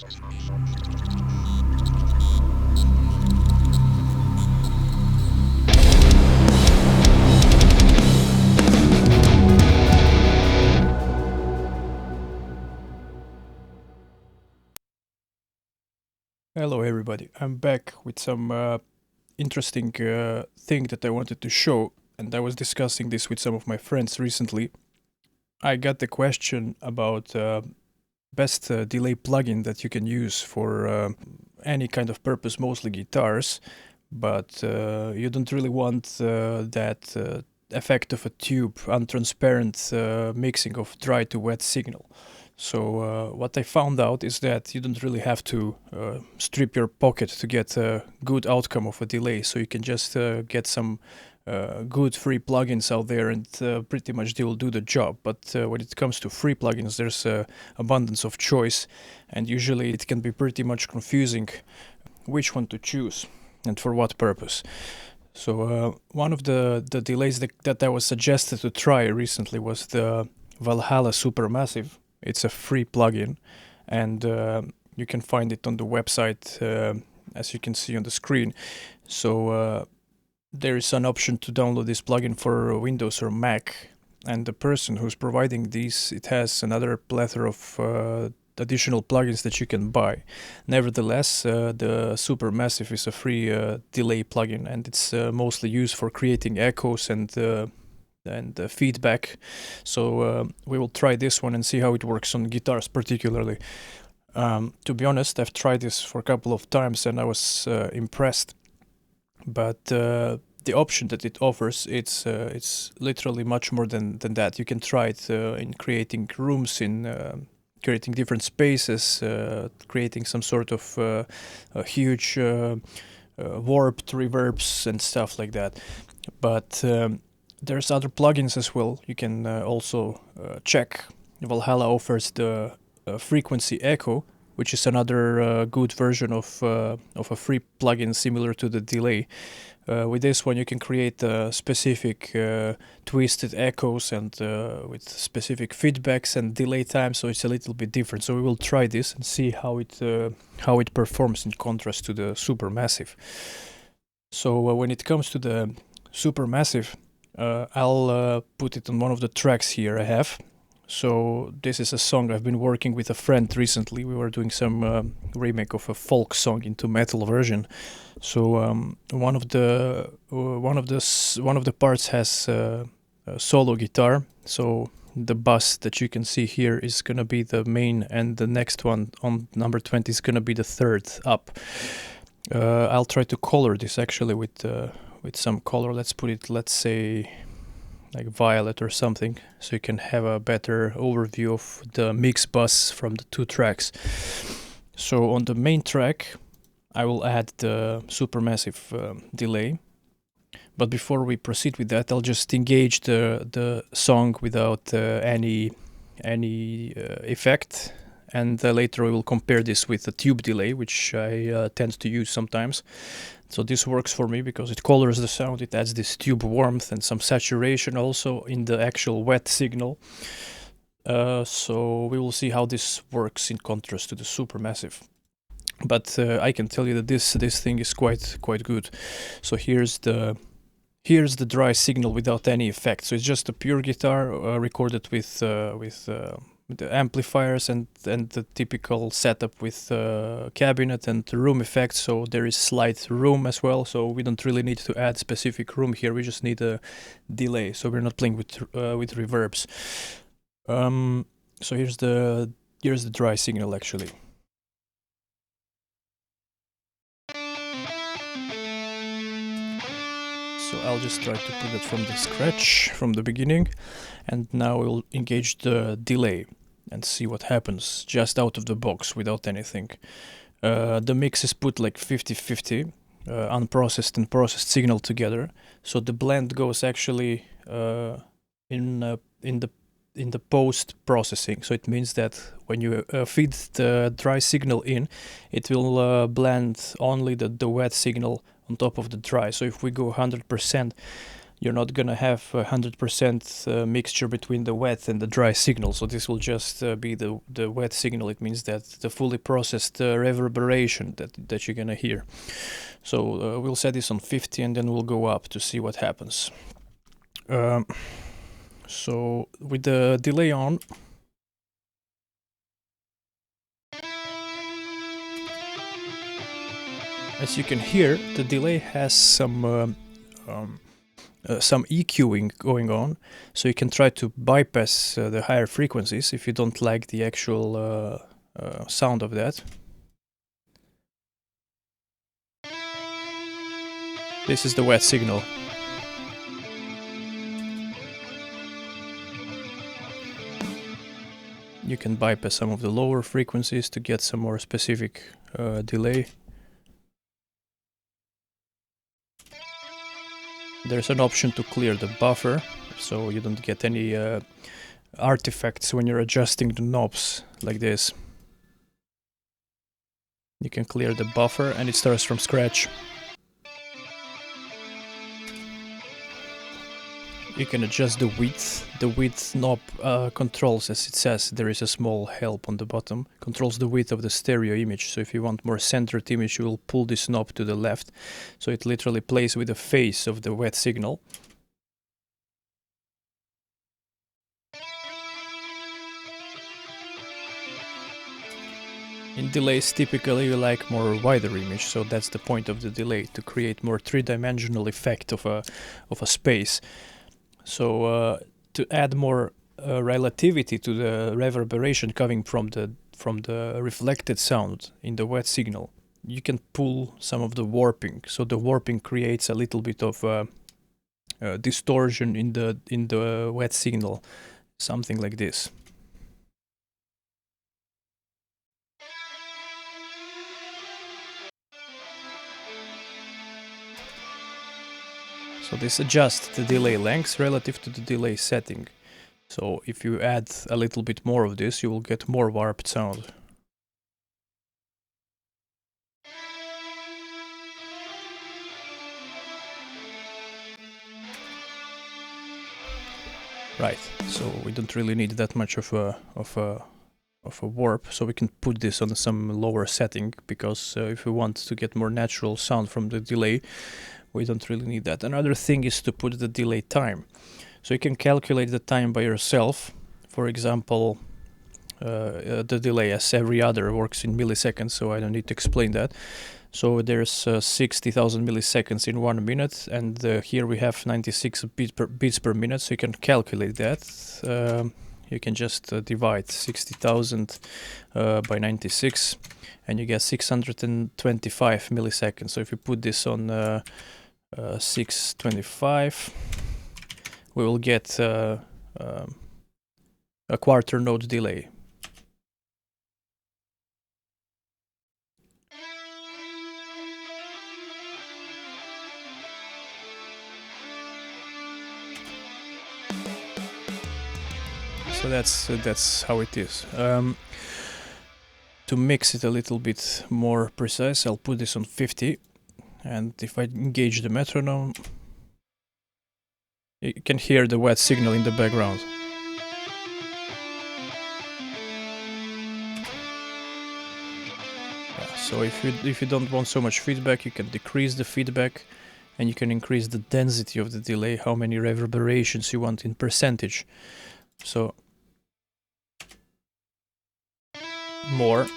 Hello everybody, I'm back with some interesting thing that I wanted to show, and I was discussing this with some of my friends recently. I got the question about best delay plugin that you can use for any kind of purpose, mostly guitars, but you don't really want that effect of a tube, untransparent mixing of dry to wet signal. So what I found out is that you don't really have to strip your pocket to get a good outcome of a delay. So you can just get some good free plugins out there, and pretty much they will do the job. But when it comes to free plugins, there's abundance of choice, and usually it can be pretty much confusing which one to choose and for what purpose. So one of the delays that I was suggested to try recently was the Valhalla Supermassive. It's a free plugin, and you can find it on the website, as you can see on the screen. So there is an option to download this plugin for Windows or Mac, and the person who's providing these, it has another plethora of additional plugins that you can buy. Nevertheless, the Supermassive is a free delay plugin, and it's mostly used for creating echoes and feedback. So we will try this one and see how it works on guitars particularly. To be honest, I've tried this for a couple of times and I was impressed, but the option that it offers, it's literally much more than that. You can try it in creating rooms, in creating different spaces, creating some sort of a huge warped reverbs and stuff like that. But there's other plugins as well. You can also check. Valhalla offers the frequency echo, which is another good version of a free plugin similar to the delay. With this one, you can create specific twisted echoes and with specific feedbacks and delay time. So it's a little bit different. So we will try this and see how it performs in contrast to the Supermassive. So when it comes to the Supermassive, I'll put it on one of the tracks here I have. So this is a song I've been working with a friend recently. We were doing some remake of a folk song into metal version. So one of the parts has a solo guitar. So the bass that you can see here is gonna be the main, and the next one on number 20 is gonna be the third up. I'll try to color this actually with some color. Let's say like violet or something, so you can have a better overview of the mix bus from the two tracks. So on the main track, I will add the Supermassive delay. But before we proceed with that, I'll just engage the song without any effect. And later we will compare this with the tube delay, which I tend to use sometimes. So this works for me because it colors the sound, it adds this tube warmth and some saturation also in the actual wet signal. So we will see how this works in contrast to the Supermassive. But I can tell you that this thing is quite good. So here's the dry signal without any effect. So it's just a pure guitar recorded with the amplifiers and the typical setup with cabinet and room effects. So there is slight room as well, so we don't really need to add specific room here. We just need a delay, so we're not playing with reverbs. So here's the dry signal actually. So I'll just try to put it from the scratch from the beginning, and now we'll engage the delay and see what happens just out of the box without anything. The mix is put like 50-50, unprocessed and processed signal together. So the blend goes actually in the post processing. So it means that when you feed the dry signal in, it will blend only the wet signal on top of the dry. So if we go 100%, you're not gonna have 100% mixture between the wet and the dry signal. So this will just be the wet signal. It means that the fully processed reverberation that you're gonna hear. So we'll set this on 50 and then we'll go up to see what happens. So with the delay on, as you can hear, the delay has some EQing going on, so you can try to bypass the higher frequencies if you don't like the actual sound of that. This is the wet signal. You can bypass some of the lower frequencies to get some more specific delay. There's an option to clear the buffer, so you don't get any artifacts when you're adjusting the knobs like this. You can clear the buffer and it starts from scratch. You can adjust the width. The width knob controls, as it says, there is a small help on the bottom, controls the width of the stereo image. So if you want more centered image, you will pull this knob to the left. So it literally plays with the phase of the wet signal. In delays, typically you like more wider image, so that's the point of the delay, to create more three-dimensional effect of a space. So to add more relativity to the reverberation coming from the reflected sound in the wet signal, you can pull some of the warping. So the warping creates a little bit of distortion in the wet signal, something like this. So this adjusts the delay length relative to the delay setting. So if you add a little bit more of this, you will get more warped sound. Right, so we don't really need that much of a warp, so we can put this on some lower setting, because if we want to get more natural sound from the delay, we don't really need that. Another thing is to put the delay time. So you can calculate the time by yourself. For example, the delay, as every other, works in milliseconds, so I don't need to explain that. So there's 60,000 milliseconds in 1 minute, and here we have 96 beats per minute, so you can calculate that. You can just divide 60,000 by 96, and you get 625 milliseconds. So if you put this on 625, we will get a quarter note delay. So that's how it is. To mix it a little bit more precise, I'll put this on 50, and if I engage the metronome, you can hear the wet signal in the background. Yeah, so if you don't want so much feedback, you can decrease the feedback, and you can increase the density of the delay, how many reverberations you want in percentage. So more,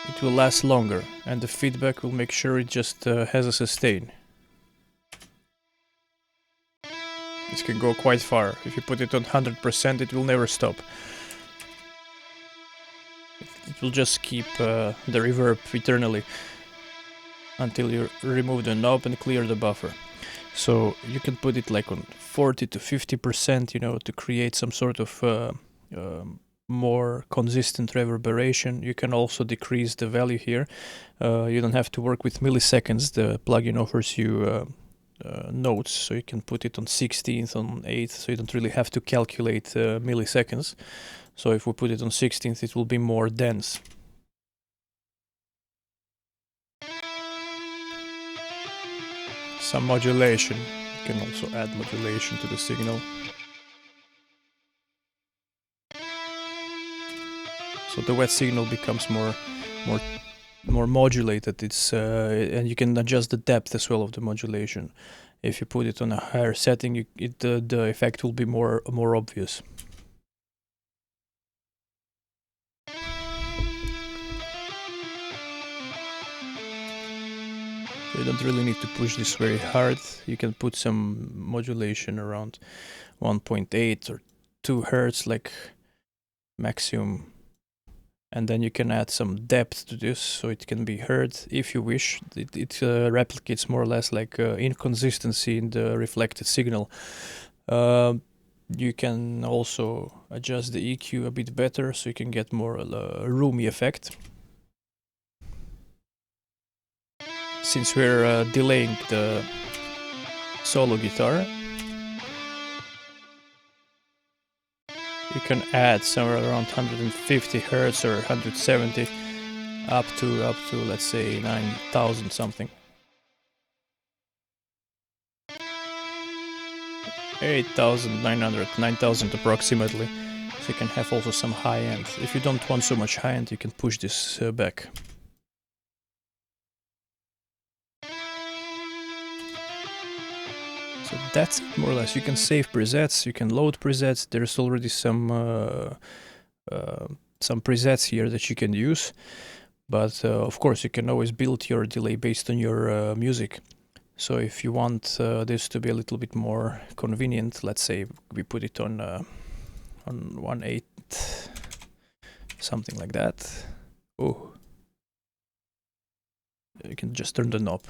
it will last longer, and the feedback will make sure it just has a sustain. This can go quite far. If you put it on 100%, it will never stop. It will just keep the reverb eternally until you remove the knob and clear the buffer. So you can put it like on 40 to 50%, you know, to create some sort of more consistent reverberation. You can also decrease the value here. You don't have to work with milliseconds. The plugin offers you notes, so you can put it on 16th, on 8th, so you don't really have to calculate milliseconds. So if we put it on 16th, it will be more dense. some modulation. You can also add modulation to the signal. So the wet signal becomes more modulated. It's and you can adjust the depth as well of the modulation. If you put it on a higher setting, the effect will be more obvious. You don't really need to push this very hard. You can put some modulation around 1.8 or 2 Hertz, like maximum. And then you can add some depth to this, so it can be heard if you wish. It replicates more or less like inconsistency in the reflected signal. You can also adjust the EQ a bit better, so you can get more roomy effect. Since we're delaying the solo guitar, you can add somewhere around 150 Hertz or 170 up to let's say 9,000 something. 8,900, 9,000 approximately. So you can have also some high end. If you don't want so much high end, you can push this back. So that's it, more or less. You can save presets, you can load presets. There's already some presets here that you can use, but of course you can always build your delay based on your music. So if you want this to be a little bit more convenient, let's say we put it on 1/8, something like that. Oh, you can just turn the knob.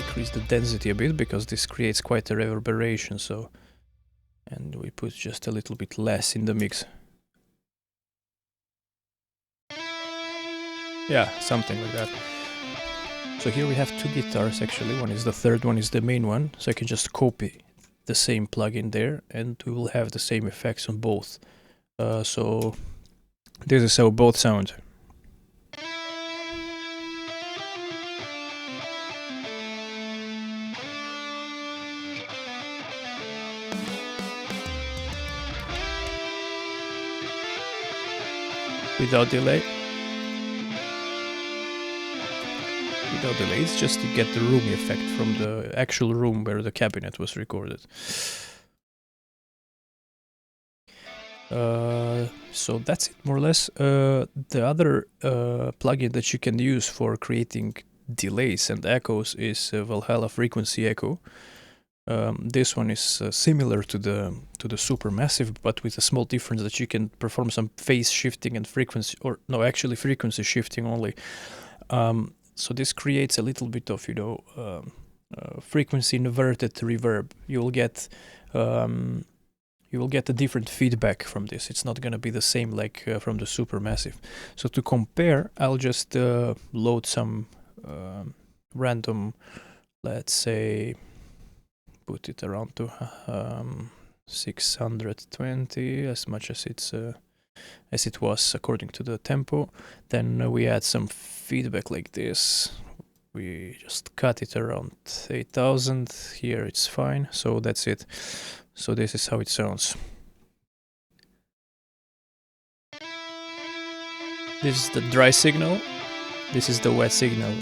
Increase the density a bit, because this creates quite a reverberation, so, and we put just a little bit less in the mix. Yeah, something like that. So here we have two guitars actually. One is the third, one is the main one, so I can just copy the same plugin there and we will have the same effects on both. So this is how both sound. Without delay. Without delay, it's just to get the roomy effect from the actual room where the cabinet was recorded. So that's it, more or less. The other plugin that you can use for creating delays and echoes is Valhalla Frequency Echo. This one is similar to the Supermassive, but with a small difference that you can perform some phase shifting and frequency, or no, actually frequency shifting only. So this creates a little bit of, you know, frequency inverted reverb. You will get a different feedback from this. It's not gonna be the same like from the Supermassive. So to compare, I'll just load some random, let's say, put it around to 620, as much as it's as it was according to the tempo. Then we add some feedback like this. We just cut it around 8,000. Here it's fine. So that's it. So this is how it sounds. This is the dry signal. This is the wet signal.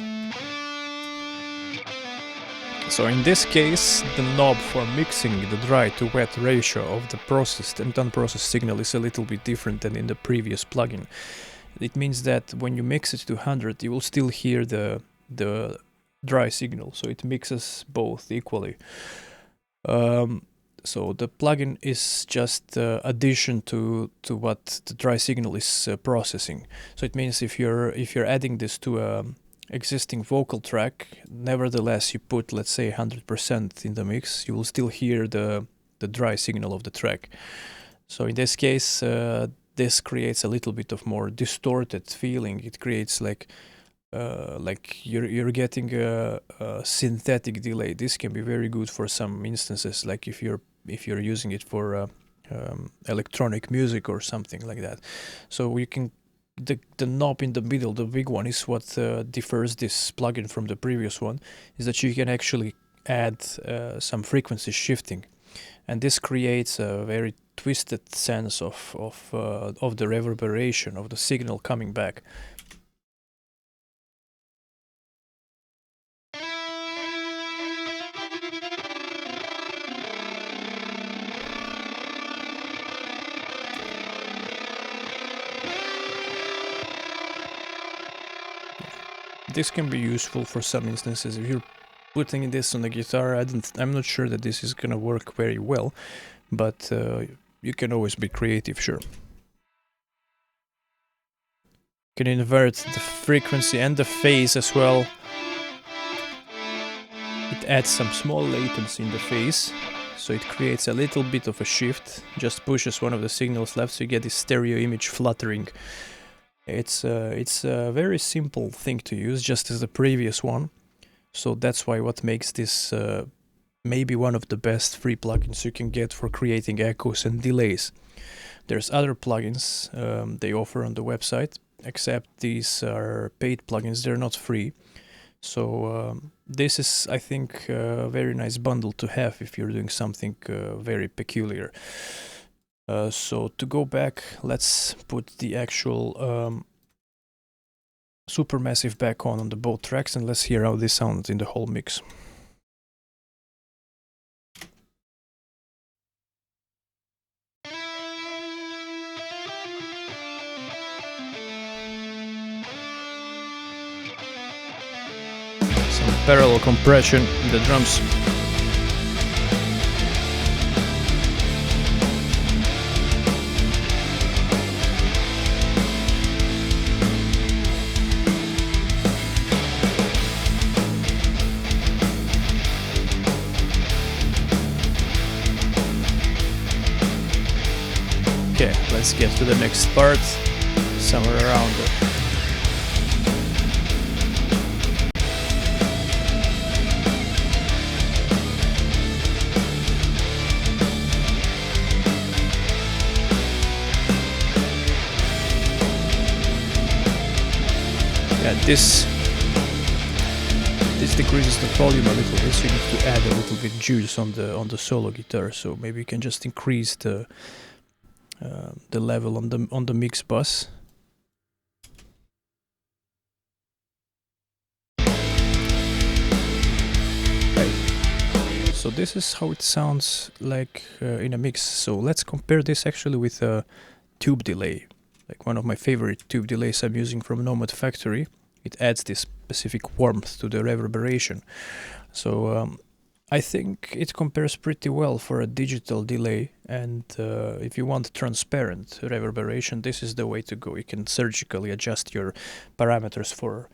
So in this case, the knob for mixing the dry to wet ratio of the processed and unprocessed signal is a little bit different than in the previous plugin. It means that when you mix it to 100, you will still hear the dry signal, so it mixes both equally. So the plugin is just addition to what the dry signal is processing. So it means if you're adding this to a existing vocal track, nevertheless you put, let's say, 100% in the mix, you will still hear the dry signal of the track. So in this case, this creates a little bit of more distorted feeling. It creates like you're getting a synthetic delay. This can be very good for some instances, like if you're if you're using it for electronic music or something like that. So we can the knob in the middle, the big one, is what differs this plugin from the previous one, is that you can actually add some frequency shifting, and this creates a very twisted sense of the reverberation of the signal coming back. This can be useful for some instances. If you're putting this on the guitar, I'm not sure that this is gonna work very well, but you can always be creative, sure. You can invert the frequency and the phase as well. It adds some small latency in the phase, so it creates a little bit of a shift, just pushes one of the signals left, so you get this stereo image fluttering. It's a very simple thing to use, just as the previous one. So that's why what makes this maybe one of the best free plugins you can get for creating echoes and delays. There's other plugins they offer on the website, except these are paid plugins, they're not free. So this is, I think, a very nice bundle to have if you're doing something very peculiar. So to go back, let's put the actual Supermassive back on the both tracks, and let's hear how this sounds in the whole mix. Some parallel compression in the drums. Okay, let's get to the next part, somewhere around there. Yeah, this decreases the volume a little bit, so you need to add a little bit juice on the solo guitar. So maybe you can just increase the level on the mix bus. Right. So this is how it sounds like in a mix. So let's compare this actually with a tube delay, like one of my favorite tube delays I'm using from Nomad Factory. It adds this specific warmth to the reverberation. So I think it compares pretty well for a digital delay, and if you want transparent reverberation, this is the way to go. You can surgically adjust your parameters for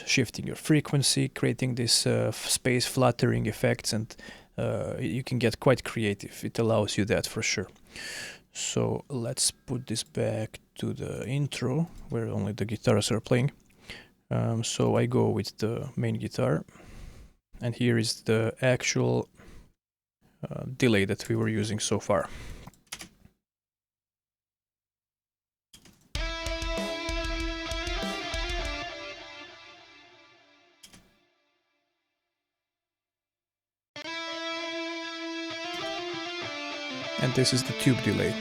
shifting your frequency, creating this space fluttering effects, and you can get quite creative. It allows you that for sure. So let's put this back to the intro where only the guitars are playing. So I go with the main guitar, and here is the actual delay that we were using so far. And this is the tube delay.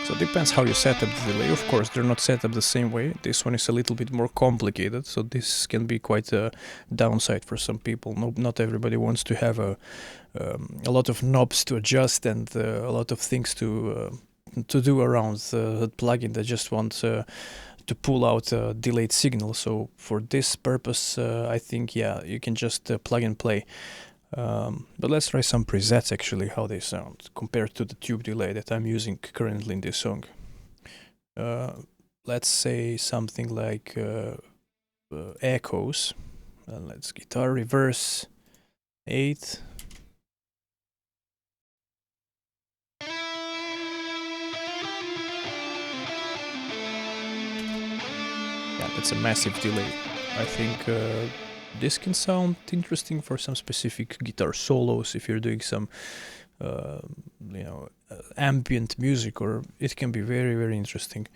So it depends how you set up the delay. Of course, they're not set up the same way. This one is a little bit more complicated, so this can be quite a downside for some people. Not everybody wants to have a lot of knobs to adjust and a lot of things to do around the plugin. They just want to pull out a delayed signal. So for this purpose, I think, yeah, you can just plug and play. But let's try some presets actually, how they sound compared to the tube delay that I'm using currently in this song. Let's say something like echoes. Let's guitar reverse 8. That's a massive delay. I think this can sound interesting for some specific guitar solos if you're doing some ambient music, or it can be very, very interesting.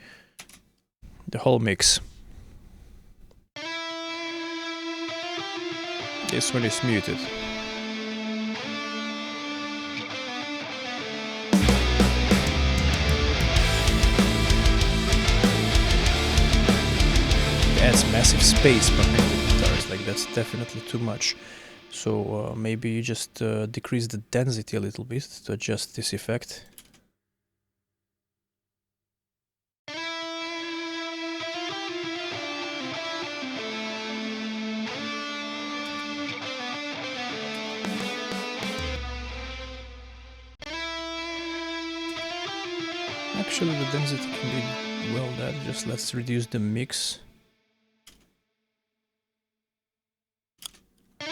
The whole mix. This one is muted. Adds massive space behind the guitars, like that's definitely too much. So maybe you just decrease the density a little bit to adjust this effect. Actually, the density can be well done. Just let's reduce the mix.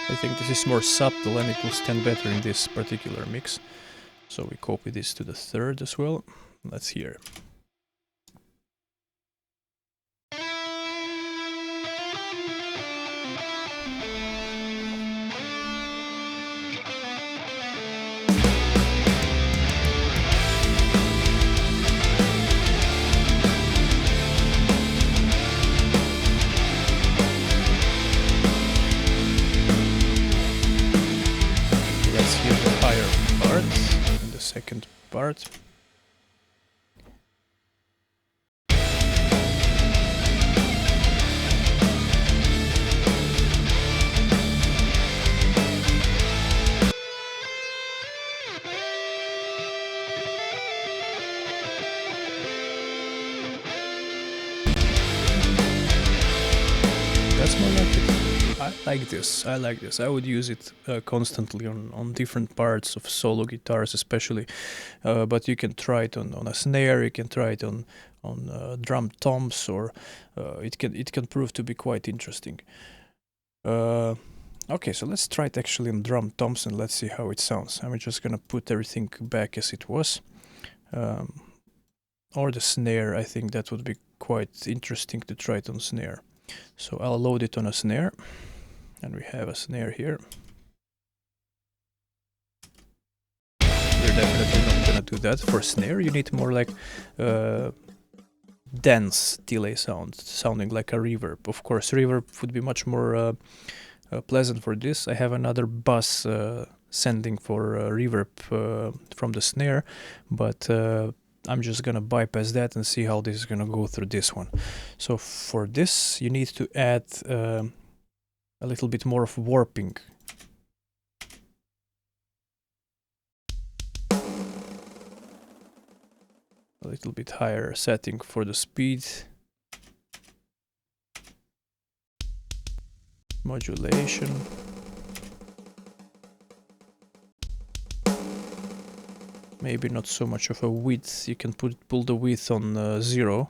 I think this is more subtle and it will stand better in this particular mix. So we copy this to the third as well. Let's hear. Second part. That's more like it. I like this. I like this. I would use it constantly on different parts of solo guitars, especially. But you can try it on a snare. You can try it on drum toms, or it can prove to be quite interesting. Okay, so let's try it actually on drum toms and let's see how it sounds. I'm just gonna put everything back as it was, or the snare. I think that would be quite interesting to try it on snare. So I'll load it on a snare, and we have a snare here. We're definitely not gonna do that. For snare, you need more like dense delay sound, sounding like a reverb. Of course, reverb would be much more pleasant for this. I have another bus sending for reverb from the snare, but I'm just gonna bypass that and see how this is gonna go through this one. So for this, you need to add a little bit more of warping. A little bit higher setting for the speed. Modulation. Maybe not so much of a width. You can pull the width on 0.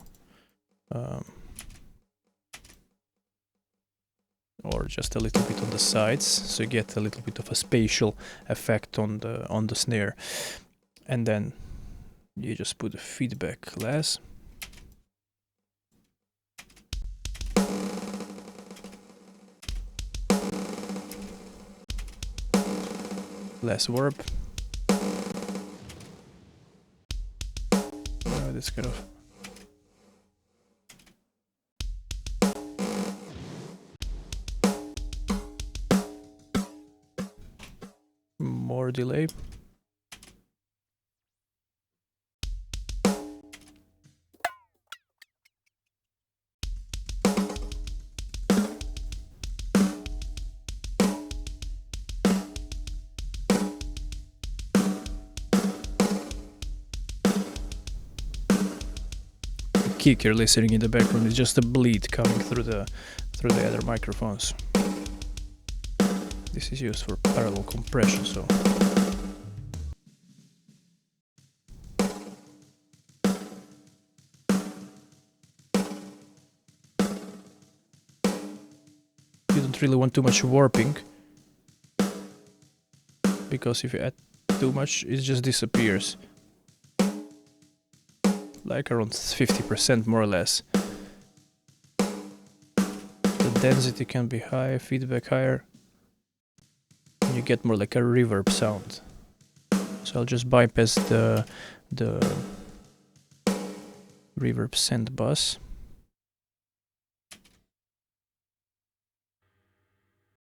Or just a little bit on the sides, so you get a little bit of a spatial effect on the snare. And then you just put a feedback glass. Less warp. This kind of more delay. Kick you're listening in the background is just a bleed coming through the other microphones. This is used for parallel compression, so you don't really want too much warping, because if you add too much, it just disappears. Like around 50% more or less. density can be high, feedback higher. And you get more like a reverb sound. So I'll just bypass the reverb send bus.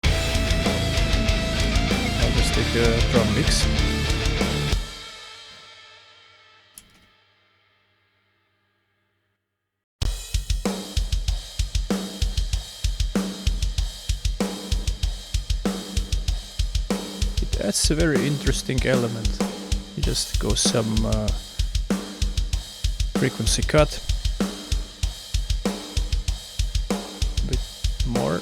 I'll just take a drum mix. That's a very interesting element. You just go some frequency cut, a bit more.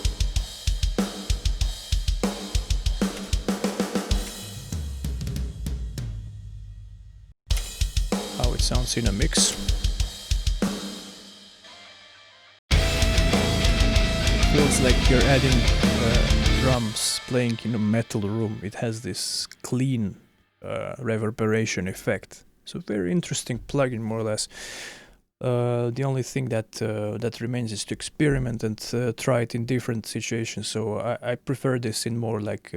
How it sounds in a mix. Feels like you're adding drums playing in a metal room. It has this clean reverberation effect. So very interesting plugin, more or less. The only thing that remains is to experiment and try it in different situations. So I prefer this in more like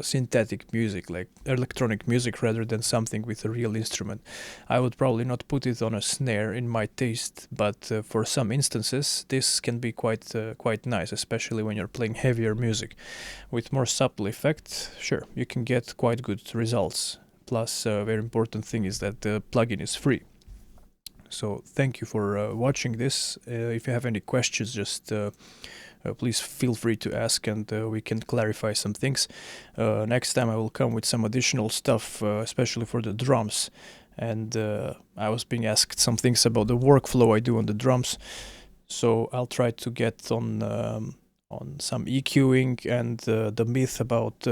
synthetic music, like electronic music, rather than something with a real instrument. I would probably not put it on a snare in my taste, but for some instances this can be quite nice, especially when you're playing heavier music. With more subtle effects, sure, you can get quite good results. Plus, a very important thing is that the plugin is free. So thank you for watching this. If you have any questions, just please feel free to ask, and we can clarify some things. Next time I will come with some additional stuff, especially for the drums. And I was being asked some things about the workflow I do on the drums, so I'll try to get on some EQing and the myth about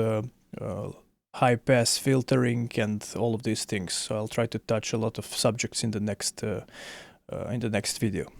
high pass filtering and all of these things. So I'll try to touch a lot of subjects in the next video.